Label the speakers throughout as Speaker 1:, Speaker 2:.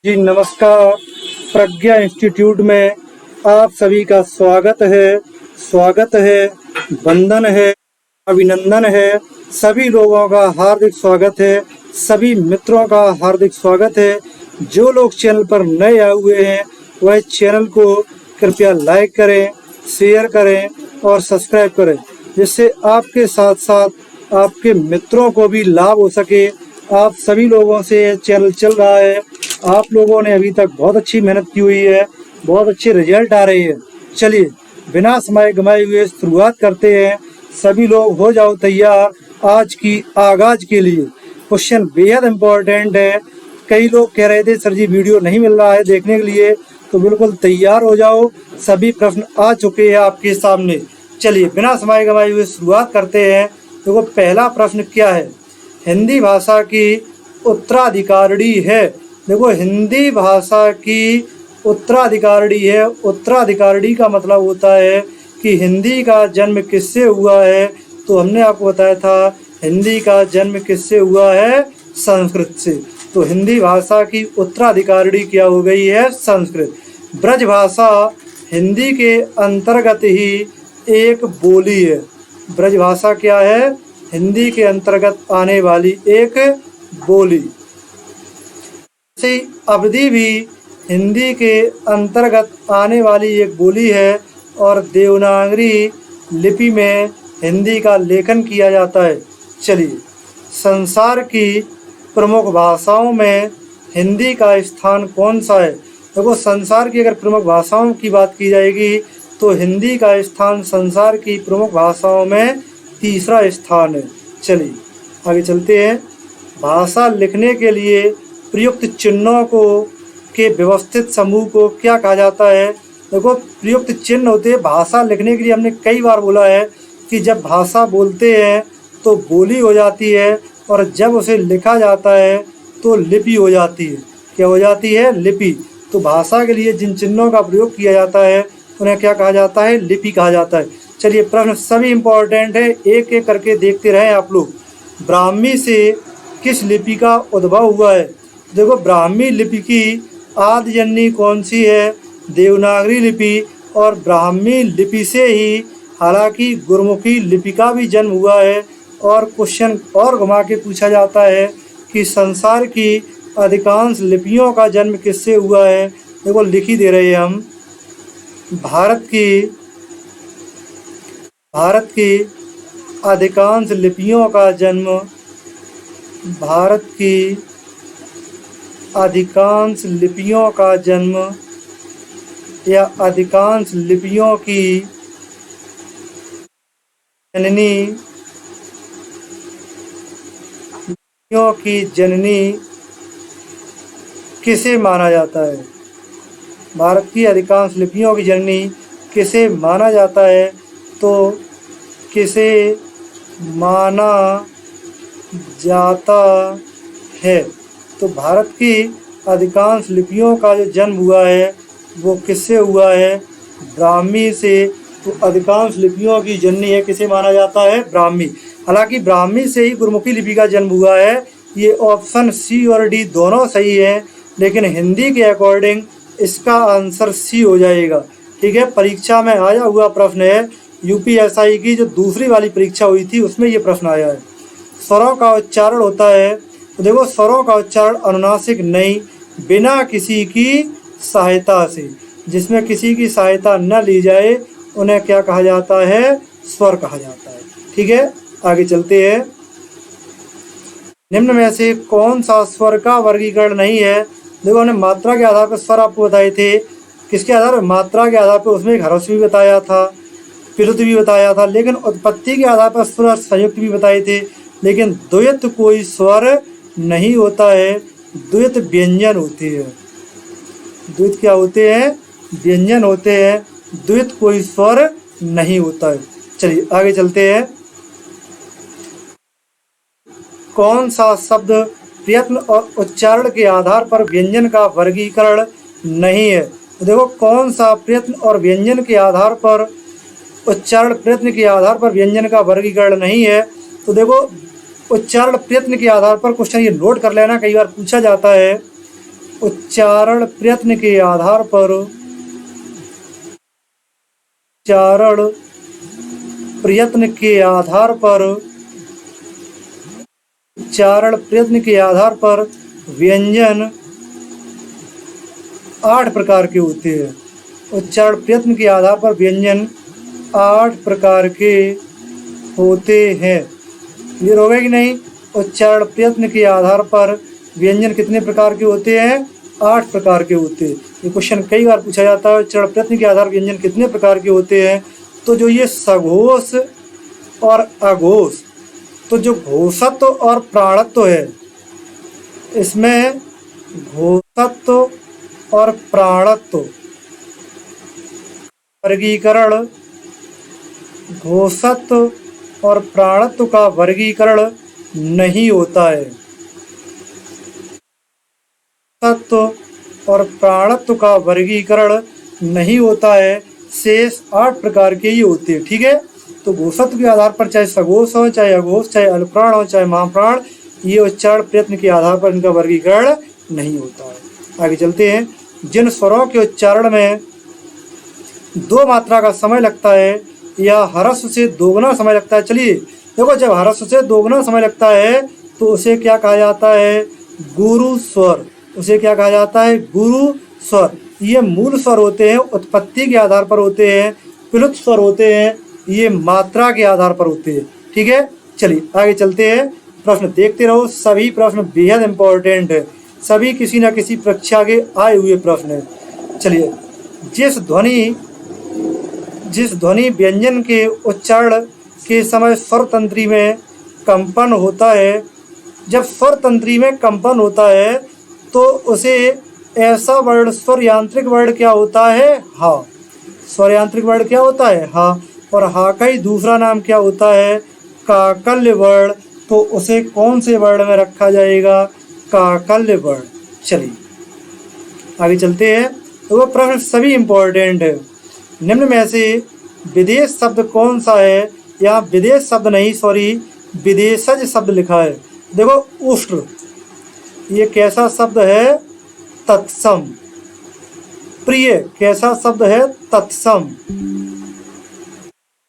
Speaker 1: जी नमस्कार। प्रज्ञा इंस्टीट्यूट में आप सभी का स्वागत है, वंदन है, अभिनंदन है। सभी लोगों का हार्दिक स्वागत है, सभी मित्रों का हार्दिक स्वागत है। जो लोग चैनल पर नए आए हुए हैं वह चैनल को कृपया लाइक करें, शेयर करें और सब्सक्राइब करें, जिससे आपके साथ साथ आपके मित्रों को भी लाभ हो सके। आप सभी लोगों से ये चैनल चल रहा है। आप लोगों ने अभी तक बहुत अच्छी मेहनत की हुई है, बहुत अच्छे रिजल्ट आ रहे हैं। चलिए बिना समय गंवाए हुए शुरुआत करते हैं। सभी लोग हो जाओ तैयार आज की आगाज के लिए। क्वेश्चन बेहद इम्पोर्टेंट है। कई लोग कह रहे थे सर जी वीडियो नहीं मिल रहा है देखने के लिए, तो बिल्कुल तैयार हो जाओ। सभी प्रश्न आ चुके हैं आपके सामने। चलिए बिना समय गंवाए हुए शुरुआत करते हैं। देखो पहला प्रश्न क्या है। हिंदी भाषा की उत्तराधिकारी है। देखो हिंदी भाषा की उत्तराधिकारी है। उत्तराधिकारी का मतलब होता है कि हिंदी का जन्म किससे हुआ है। तो हमने आपको बताया था हिंदी का जन्म किससे हुआ है, संस्कृत से। तो हिंदी भाषा की उत्तराधिकारी क्या हो गई है, संस्कृत। ब्रज भाषा हिंदी के अंतर्गत ही एक बोली है। ब्रज भाषा क्या है, हिंदी के अंतर्गत आने वाली एक बोली। अवधी भी हिंदी के अंतर्गत आने वाली एक बोली है और देवनागरी लिपि में हिंदी का लेखन किया जाता है। चलिए संसार की प्रमुख भाषाओं में हिंदी का स्थान कौन सा है। देखो संसार की अगर प्रमुख भाषाओं की बात की जाएगी तो हिंदी का स्थान संसार की प्रमुख भाषाओं में तीसरा स्थान है। चलिए आगे चलते हैं। भाषा लिखने के लिए प्रयुक्त चिन्हों को के व्यवस्थित समूह को क्या कहा जाता है। देखो प्रयुक्त चिन्ह होते हैं भाषा लिखने के लिए। हमने कई बार बोला है कि जब भाषा बोलते हैं तो बोली हो जाती है और जब उसे लिखा जाता है तो लिपि हो जाती है। क्या हो जाती है, लिपि। तो भाषा के लिए जिन चिन्हों का प्रयोग किया जाता है उन्हें क्या कहा जाता है, लिपि कहा जाता है। चलिए प्रश्न सभी इंपॉर्टेंट है, एक एक करके देखते रहें आप लोग। ब्राह्मी से किस लिपि का उद्भव हुआ है। देखो ब्राह्मी लिपि की आदिजननी कौन सी है, देवनागरी लिपि। और ब्राह्मी लिपि से ही हालांकि गुरमुखी लिपि का भी जन्म हुआ है। और क्वेश्चन और घुमा के पूछा जाता है कि संसार की अधिकांश लिपियों का जन्म किससे हुआ है। देखो लिख ही दे रहे हैं हम। भारत की अधिकांश लिपियों का जन्म, भारत की अधिकांश लिपियों का जन्म या अधिकांश लिपियों की जननी किसे माना जाता है। भारत की अधिकांश लिपियों की जननी किसे माना जाता है। तो किसे माना जाता है, तो भारत की अधिकांश लिपियों का जो जन्म हुआ है वो किससे हुआ है, ब्राह्मी से। तो अधिकांश लिपियों की जननी है, किसे माना जाता है, ब्राह्मी। हालांकि ब्राह्मी से ही गुरमुखी लिपि का जन्म हुआ है। ये ऑप्शन सी और डी दोनों सही है, लेकिन हिंदी के अकॉर्डिंग इसका आंसर सी हो जाएगा। ठीक है, परीक्षा में आया हुआ प्रश्न है। यूपीएसआई की जो दूसरी वाली परीक्षा हुई थी उसमें ये प्रश्न आया है। स्वरों का उच्चारण होता है। तो देखो स्वरों का उच्चारण अनुनासिक नहीं, बिना किसी की सहायता से, जिसमें किसी की सहायता न ली जाए उन्हें क्या कहा जाता है, स्वर कहा जाता है। ठीक है, आगे चलते हैं। निम्न में से कौन सा स्वर का वर्गीकरण नहीं है। देखो हमने मात्रा के आधार पर स्वर आपको बताए थे। किसके आधार पर, मात्रा के आधार पर। उसमें ह्रस्व भी बताया था, प्लुत भी बताया था, लेकिन उत्पत्ति के आधार पर स्वर संयुक्त भी बताए थे। लेकिन द्वैत कोई स्वर नहीं होता है, द्वैत व्यंजन होते हैं। द्वैत क्या होते हैं, व्यंजन होते हैं, द्वैत कोई स्वर नहीं होता है। चलिए आगे चलते हैं। कौन सा शब्द प्रयत्न और उच्चारण के आधार पर व्यंजन का वर्गीकरण नहीं है। तो देखो कौन सा प्रयत्न और व्यंजन के आधार पर, उच्चारण प्रयत्न के आधार पर व्यंजन का वर्गीकरण नहीं है। तो देखो उच्चारण प्रयत्न के आधार पर, क्वेश्चन ये नोट कर लेना, कई बार पूछा जाता है उच्चारण प्रयत्न के आधार पर, उच्चारण प्रयत्न के आधार पर, उच्चारण प्रयत्न के आधार पर व्यंजन 8 प्रकार के होते हैं। उच्चारण प्रयत्न के आधार पर व्यंजन 8 प्रकार के होते हैं। क्लियर हो गया कि नहीं? उच्चारण प्रयत्न के आधार पर व्यंजन कितने प्रकार के होते हैं? 8 प्रकार के होते हैं। ये क्वेश्चन कई बार पूछा जाता है, उच्चारण प्रयत्न के आधार व्यंजन कितने प्रकार के होते हैं? तो जो ये सघोष और अघोष, तो जो घोषत्व और प्राणत्व है, इसमें घोषत्व और प्राणत्व वर्गीकरण, घोषत्व और प्राणत्व का वर्गीकरण नहीं होता है। घोषत्व और प्राणत्व का वर्गीकरण नहीं होता है। शेष 8 प्रकार के ही होते हैं। ठीक है, तो घोषत्व के आधार पर चाहे सघोष हो, चाहे अघोष, चाहे अल्पप्राण हो, चाहे महाप्राण, ये उच्चारण प्रयत्न के आधार पर इनका वर्गीकरण नहीं होता है। आगे चलते हैं। जिन स्वरों के उच्चारण में 2 मात्रा का समय लगता है या ह्रस्व से दोगुना समय लगता है। चलिए देखो, जब ह्रस्व से दोगुना समय लगता है तो उसे क्या कहा जाता है? गुरु स्वर। उसे क्या कहा जाता है? गुरु स्वर। ये मूल स्वर होते हैं, उत्पत्ति के आधार पर होते हैं। प्लुत स्वर होते हैं, ये मात्रा के आधार पर होते हैं। ठीक है, चलिए आगे चलते हैं। प्रश्न देखते रहो, सभी प्रश्न बेहद इंपॉर्टेंट है, सभी किसी न किसी परीक्षा के आए हुए प्रश्न है। चलिए, जिस ध्वनि व्यंजन के उच्चारण के समय स्वर तंत्री में कंपन होता है, जब स्वर तंत्री में कंपन होता है तो उसे ऐसा वर्ण, स्वर यांत्रिक वर्ण क्या होता है? हा। स्वर यांत्रिक वर्ण क्या होता है? हा। और हा का ही दूसरा नाम क्या होता है? काकल्य वर्ण। तो उसे कौन से वर्ण में रखा जाएगा? काकल्य वर्ण। चलिए आगे चलते हैं। तो वो प्रश्न सभी इंपॉर्टेंट है। निम्न में से विदेश शब्द कौन सा है? यहाँ विदेश शब्द नहीं, सॉरी, विदेशज शब्द लिखा है। देखो, उष्ट्र, ये कैसा शब्द है? तत्सम। प्रिय कैसा शब्द है? तत्सम।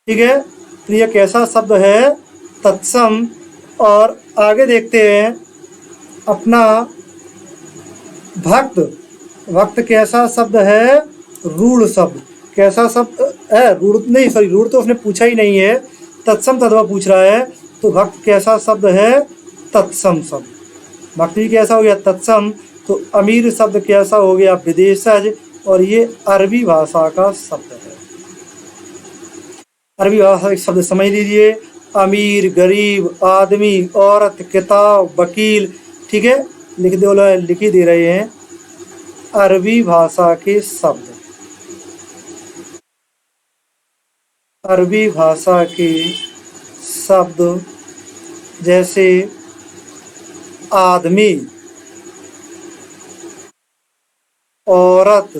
Speaker 1: ठीक है, प्रिय कैसा शब्द है? तत्सम। और आगे देखते हैं अपना भक्त। भक्त कैसा शब्द है? रूढ़ शब्द। कैसा शब्द है? रूढ़ नहीं, सॉरी, रूढ़ तो उसने पूछा ही नहीं है, तत्सम तत्व पूछ रहा है। तो भक्त कैसा शब्द है? तत्सम शब्द। भक्ति कैसा हो गया? तत्सम। तो अमीर शब्द कैसा हो गया? विदेशज। और ये अरबी भाषा का शब्द है। अरबी भाषा के शब्द समझ लीजिए। अमीर, गरीब, आदमी, औरत, किताब, वकील। ठीक है, लिख ही दे रहे हैं अरबी भाषा के शब्द। अरबी भाषा के शब्द जैसे आदमी, औरत,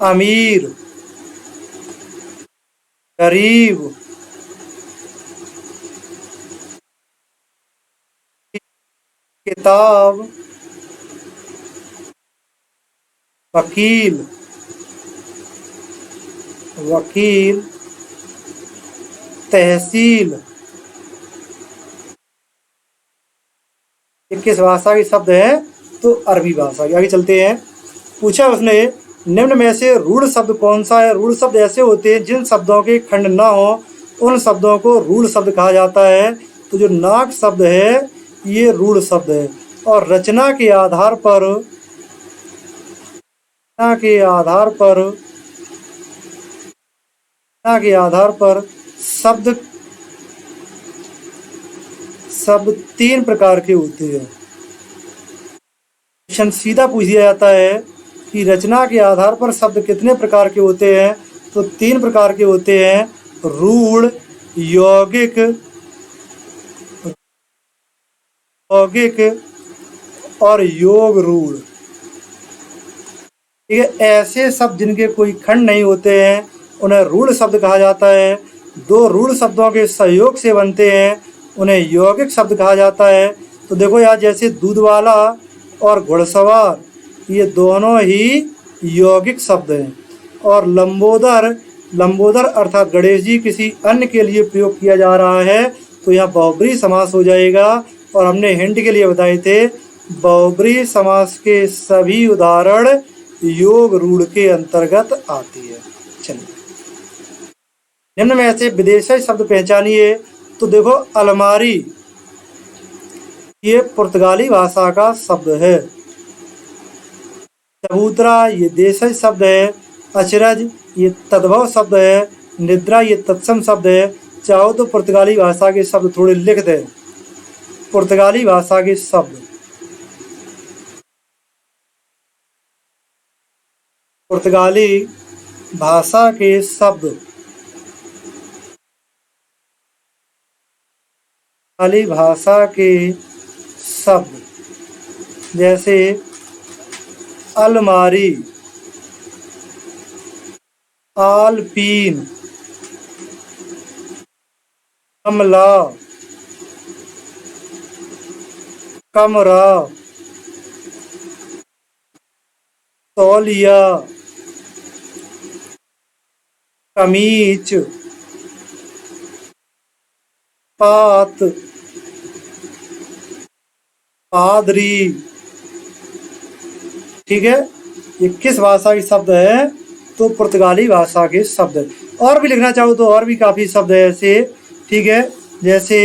Speaker 1: अमीर, गरीब, किताब, वकील, तहसील, ये किस भाषा के शब्द हैं? तो अरबी भाषा के। आगे चलते हैं। पूछा उसने, निम्न में से रूढ़ शब्द कौन सा है? रूढ़ शब्द ऐसे होते हैं जिन शब्दों के खंड न हो उन शब्दों को रूढ़ शब्द कहा जाता है। तो जो नाक शब्द है ये रूढ़ शब्द है। और रचना के आधार पर शब्द 3 प्रकार के होते हैं। क्वेश्चन सीधा पूछ दिया जाता है कि रचना के आधार पर शब्द कितने प्रकार के होते हैं? तो 3 प्रकार के होते हैं, रूढ़, यौगिक और योग रूढ़। ठीक है, ऐसे शब्द जिनके कोई खंड नहीं होते हैं उन्हें रूढ़ शब्द कहा जाता है। 2 रूढ़ शब्दों के सहयोग से बनते हैं उन्हें यौगिक शब्द कहा जाता है। तो देखो यार, जैसे दूध वाला और घुड़सवार ये दोनों ही यौगिक शब्द हैं। और लंबोदर, लंबोदर अर्थात गणेश जी किसी अन्य के लिए प्रयोग किया जा रहा है तो यहाँ बहुब्रीहि समास हो जाएगा। और हमने हिंट के लिए बताए थे बहुब्रीहि समास के सभी उदाहरण योग रूढ़ के अंतर्गत आती है। चलिए निम्न में से विदेशी शब्द पहचानिए। तो देखो अलमारी ये पुर्तगाली भाषा का शब्द है। चबूतरा ये देशी शब्द है। अचरज ये तद्भव शब्द है। निद्रा ये तत्सम शब्द है। चाहो तो पुर्तगाली भाषा के शब्द थोड़े लिख दें। पुर्तगाली भाषा के शब्द, पुर्तगाली भाषा के शब्द, पुर्तगाली भाषा के शब्द जैसे अलमारी, आलपीन, कमला, कमरा, तौलिया, कमीज, पात, पादरी। ठीक है, ये किस भाषा के शब्द है? तो पुर्तगाली भाषा के शब्द। और भी लिखना चाहो तो और भी काफ़ी शब्द है ऐसे। ठीक है, जैसे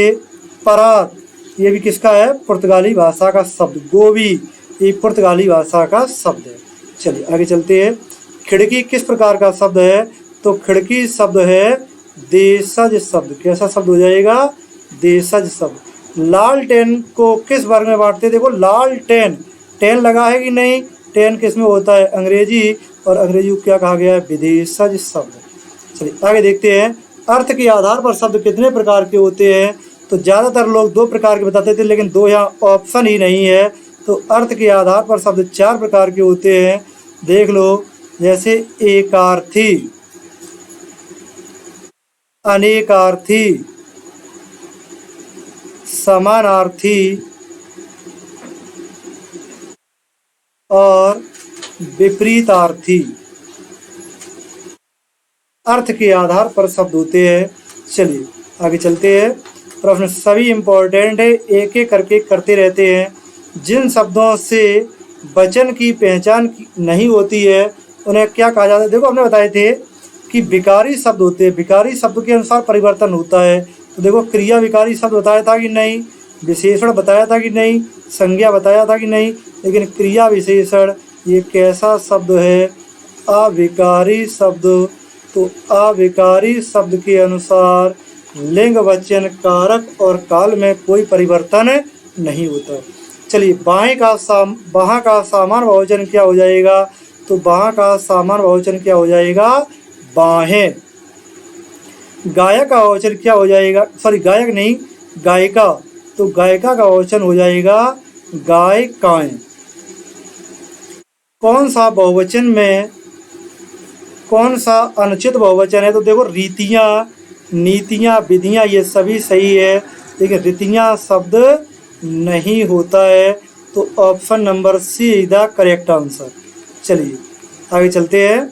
Speaker 1: परात ये भी किसका है? पुर्तगाली भाषा का शब्द। गोभी ये पुर्तगाली भाषा का शब्द है। चलिए आगे चलते हैं। खिड़की किस प्रकार का शब्द है? तो खिड़की शब्द है देशज शब्द। कैसा शब्द हो जाएगा? देशज शब्द। लालटेन को किस वर्ग में बांटते हैं? देखो लालटेन, टेन लगा है कि नहीं? टेन किस में होता है? अंग्रेजी। और अंग्रेजी को क्या कहा गया है? विदेशज शब्द। चलिए आगे देखते हैं। अर्थ के आधार पर शब्द कितने प्रकार के होते हैं? तो ज़्यादातर लोग 2 प्रकार के बताते थे, लेकिन 2 यहाँ ऑप्शन ही नहीं है। तो अर्थ के आधार पर शब्द 4 प्रकार के होते हैं। देख लो, जैसे एकार्थी, अनेकार्थी, समानार्थी और विपरीतार्थी। अर्थ के आधार पर शब्द होते हैं। चलिए आगे चलते हैं। प्रश्न सभी इम्पोर्टेंट है, एक एक करके करते रहते हैं। जिन शब्दों से वचन की पहचान नहीं होती है उन्हें क्या कहा जाता है? देखो हमने बताए थे कि विकारी शब्द होते हैं। विकारी शब्द के अनुसार परिवर्तन होता है। तो देखो क्रिया विकारी शब्द बताया था कि नहीं? विशेषण बताया था कि नहीं? संज्ञा बताया था कि नहीं? लेकिन क्रिया विशेषण ये कैसा शब्द है? अविकारी शब्द। तो अविकारी शब्द के अनुसार लिंग, वचन, कारक और काल में कोई परिवर्तन नहीं होता। चलिए बाहें का बाहाँ का सामान्य बहुवचन क्या हो जाएगा? तो बाहाँ का सामान्य बहुवचन क्या हो जाएगा? बाहें। गायक का बहुवचन क्या हो जाएगा? सॉरी गायक नहीं, गायिका। तो गायिका का बहुवचन हो जाएगा गायिकाएं। कौन सा बहुवचन में कौन सा अनुचित बहुवचन है? तो देखो रीतियाँ, नीतियाँ, विधियाँ ये सभी सही है, लेकिन रीतियाँ शब्द नहीं होता है। तो option number C is the correct answer. चलिए आगे चलते हैं।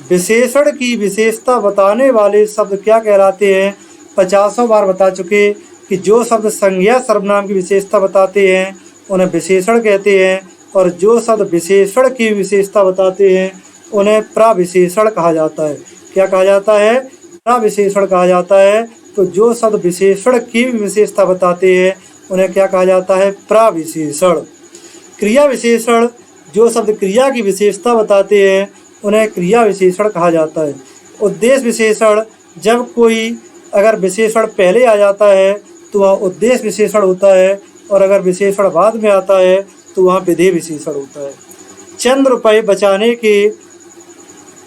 Speaker 1: विशेषण की विशेषता बताने वाले शब्द क्या कहलाते हैं? 50 बार बता चुके कि जो शब्द संज्ञा सर्वनाम की विशेषता बताते हैं उन्हें विशेषण कहते हैं, और जो शब्द विशेषण की विशेषता बताते हैं उन्हें प्रविशेषण कहा जाता है। क्या कहा जाता है? प्रविशेषण कहा जाता है। तो जो शब्द विशेषण की विशेषता बताते हैं उन्हें क्या कहा जाता है? प्रविशेषण। क्रिया विशेषण, जो शब्द क्रिया की विशेषता बताते हैं उन्हें क्रिया विशेषण कहा जाता है। उद्देश्य विशेषण, जब कोई अगर विशेषण पहले आ जाता है तो वह उद्देश्य विशेषण होता है, और अगर विशेषण बाद में आता है तो वहाँ विधेय विशेषण होता है। चंद रुपये बचाने के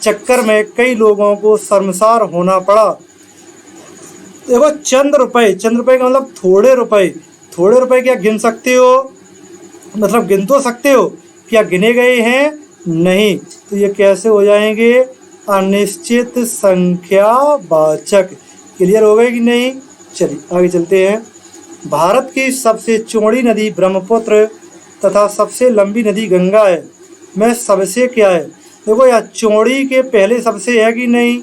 Speaker 1: चक्कर में कई लोगों को शर्मसार होना पड़ा। देखो चंद रुपये, चंद रुपये का मतलब थोड़े रुपए। थोड़े रुपए क्या गिन सकते हो? मतलब गिन तो सकते हो, क्या गिने गए हैं? नहीं। तो ये कैसे हो जाएंगे? अनिश्चित संख्यावाचक। क्लियर हो गए कि नहीं? चलिए आगे चलते हैं। भारत की सबसे चौड़ी नदी ब्रह्मपुत्र तथा सबसे लंबी नदी गंगा है, मैं सबसे क्या है। देखो यहाँ चौड़ी के पहले सबसे है कि नहीं,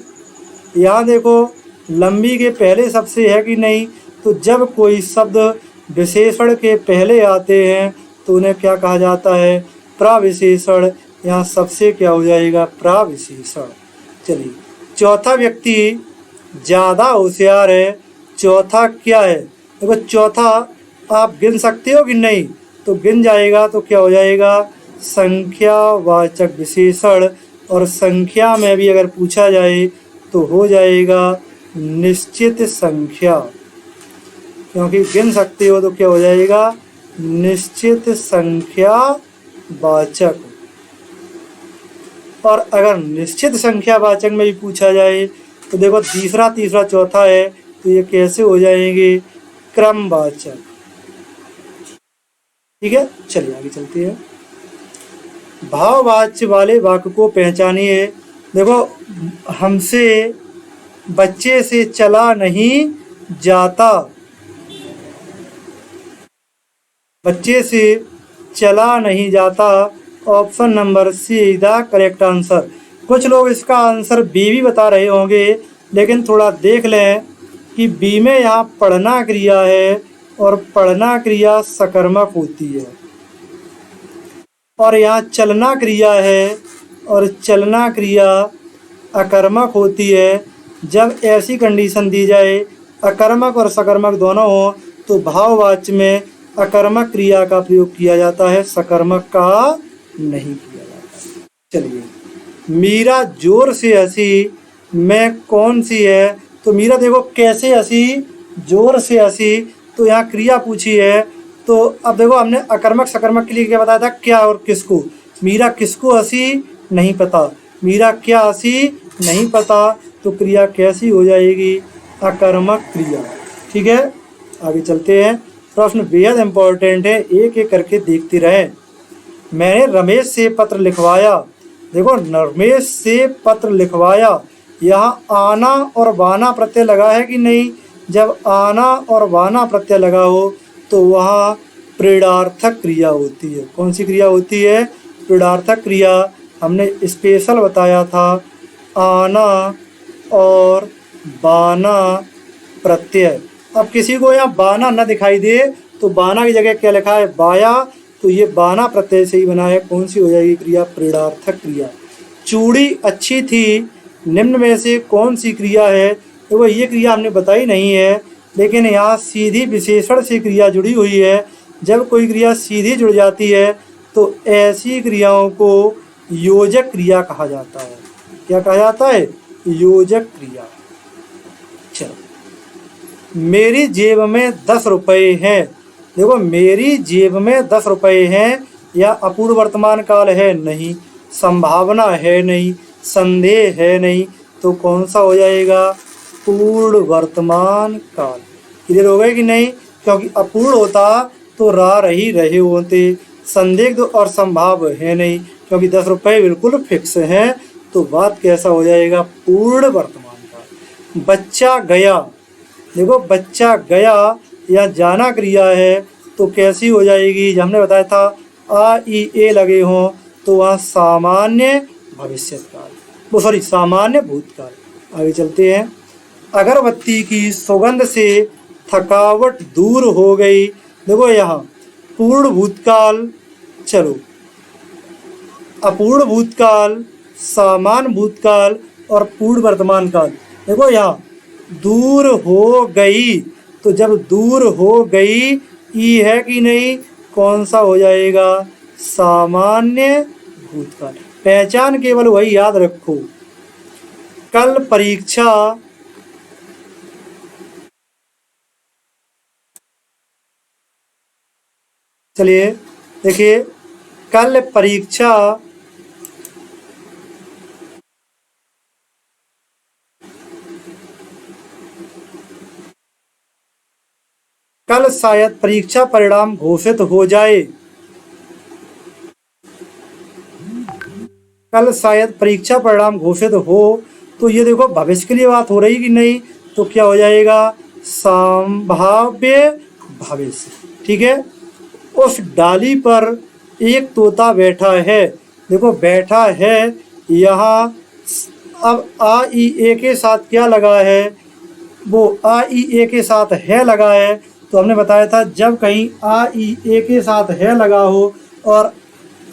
Speaker 1: यहाँ देखो लंबी के पहले सबसे है कि नहीं। तो जब कोई शब्द विशेषण के पहले आते हैं तो उन्हें क्या कहा जाता है, प्रविशेषण। यहाँ सबसे क्या हो जाएगा, प्रविशेषण। चलिए चौथा व्यक्ति ज़्यादा होशियार है, चौथा क्या है। देखो चौथा आप गिन सकते हो कि नहीं, तो गिन जाएगा तो क्या हो जाएगा, संख्यावाचक विशेषण। और संख्या में भी अगर पूछा जाए तो हो जाएगा निश्चित संख्या, क्योंकि गिन सकते हो तो क्या हो जाएगा, निश्चित संख्या वाचक। और अगर निश्चित संख्या वाचक में भी पूछा जाए तो देखो तीसरा तीसरा चौथा है, तो ये कैसे हो जाएंगे, क्रमवाचक। ठीक है, चलिए आगे चलते हैं। भाववाच्य वाले वाक्य को पहचानिए। देखो हमसे बच्चे से चला नहीं जाता, बच्चे से चला नहीं जाता, option number see the correct answer. कुछ लोग इसका आंसर बी भी बता रहे होंगे, लेकिन थोड़ा देख लें कि बी में यहाँ पढ़ना क्रिया है और पढ़ना क्रिया सकर्मक होती है, और यहाँ चलना क्रिया है और चलना क्रिया अकर्मक होती है। जब ऐसी कंडीशन दी जाए अकर्मक और सकर्मक दोनों हो तो भाववाच्य में अकर्मक क्रिया का प्रयोग किया जाता है, सकर्मक का नहीं किया जाता। चलिए मीरा जोर से हंसी, मैं कौन सी है। तो मीरा देखो कैसे हंसी, जोर से हंसी, तो यहाँ क्रिया पूछी है। तो अब देखो हमने अकर्मक सकर्मक के लिए क्या बताया था, क्या और किसको। मीरा किसको हंसी नहीं पता, मीरा क्या हंसी नहीं पता, तो क्रिया कैसी हो जाएगी, अकर्मक क्रिया। ठीक है, आगे चलते हैं। प्रश्न बेहद इम्पोर्टेंट है, एक एक करके देखते रहें। मैंने रमेश से पत्र लिखवाया। देखो रमेश से पत्र लिखवाया, यहाँ आना और वाना प्रत्यय लगा है कि नहीं। जब आना और वाना प्रत्यय लगा हो तो वहाँ प्रेरणार्थक क्रिया होती है। कौन सी क्रिया होती है, प्रेरणार्थक क्रिया। हमने स्पेशल बताया था, आना और बाना प्रत्यय। अब किसी को यहाँ बाना न दिखाई दे तो बाना की जगह क्या लिखा है, बाया, तो ये बाना प्रत्यय से ही बना है। कौन सी हो जाएगी क्रिया, प्रेरणार्थक क्रिया। चूड़ी अच्छी थी, निम्न में से कौन सी क्रिया है। तो ये क्रिया हमने बताई नहीं है, लेकिन यहाँ सीधी विशेषण से क्रिया जुड़ी हुई है। जब कोई क्रिया सीधी जुड़ जाती है तो ऐसी क्रियाओं को योजक क्रिया कहा जाता है। क्या कहा जाता है, योजक क्रिया। चलो मेरी जेब में 10 रुपये हैं। देखो मेरी जेब में 10 रुपये हैं, या अपूर्ण वर्तमान काल है नहीं, संभावना है नहीं, संदेह है नहीं, तो कौन सा हो जाएगा, पूर्ण वर्तमान काल। क्लियर हो गए कि नहीं, क्योंकि अपूर्ण होता तो रही रहे होते, संदिग्ध और संभाव है नहीं, क्योंकि 10 रुपये बिल्कुल फिक्स हैं, तो बात कैसा हो जाएगा, पूर्ण वर्तमान काल। बच्चा गया, देखो बच्चा गया या जाना क्रिया है, तो कैसी हो जाएगी, हमने बताया था आ ई ए लगे हों तो वहाँ सामान्य भविष्यकाल, वो सॉरी सामान्य भूतकाल। आगे चलते हैं। अगरबत्ती की सुगंध से थकावट दूर हो गई। देखो यहाँ पूर्ण भूतकाल, चलो अपूर्ण भूतकाल, सामान्य भूतकाल और पूर्ण वर्तमान काल। देखो यहाँ दूर हो गई, तो जब दूर हो गई ई है कि नहीं, कौन सा हो जाएगा, सामान्य भूतकाल। पहचान केवल वही याद रखो। कल परीक्षा, चलिए देखिए, कल परीक्षा कल शायद परीक्षा परिणाम घोषित हो जाए। कल शायद परीक्षा परिणाम घोषित हो, तो ये देखो भविष्य के लिए बात हो रही कि नहीं, तो क्या हो जाएगा, संभाव्य भविष्य। ठीक है। उस डाली पर एक तोता बैठा है। देखो बैठा है यहाँ, अब आ ई ए के साथ क्या लगा है, वो आ ई ए के साथ है लगा है। तो हमने बताया था जब कहीं आ ई ए के साथ है लगा हो और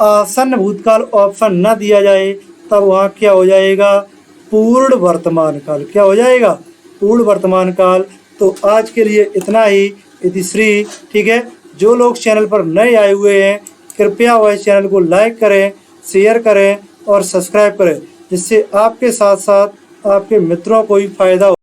Speaker 1: आसन्न भूतकाल ऑप्शन न दिया जाए तब वहाँ क्या हो जाएगा, पूर्ण वर्तमान काल। क्या हो जाएगा, पूर्ण वर्तमान काल। तो आज के लिए इतना ही, इतिश्री। ठीक है, जो लोग चैनल पर नए आए हुए हैं कृपया वह चैनल को लाइक करें, शेयर करें और सब्सक्राइब करें, जिससे आपके साथ साथ आपके मित्रों को भी फायदा हो।